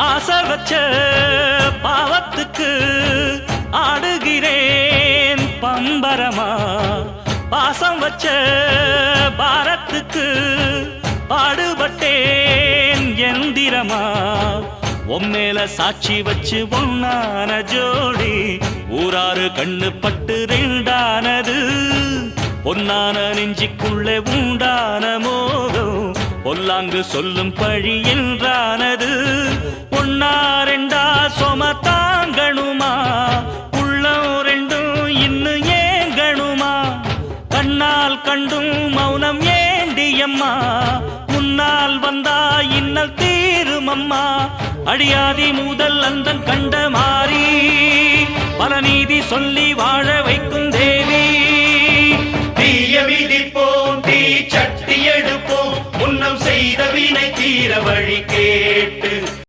ஆசை வச்ச பாவத்துக்கு ஆடுகிறேன் பம்பரமா, பாசம் வச்ச பாரத்துக்கு பாடுபட்டேன் எந்திரமா. உம்மேல சாட்சி வச்சு ஒன்னான ஜோடி ஊராறு கண்ணு பட்டு ரெண்டானது. பொன்னான நெஞ்சிக்குள்ளே உண்டான மோகம் பொல்லாங்கு சொல்லும் பழி என்றானது. ஒன்னா ரெண்டா சொம தாங்கணுமா, உள்ளம் ரெண்டும் இன்னும் ஏங்கணுமா. கண்ணால் கண்டும் மௌனம் ஏண்டியம்மா, முன்னால் வந்தா இன்னல் தீருமம்மா. அடியாதி முதல் அந்த கண்ட மாறி பல நீதி சொல்லி வாழ வைக்கும் தேவி. தீய மிதிப்போம், தீ சட்டி எடுப்போம், முன்னம் செய்த வினை தீர வழி கேட்டு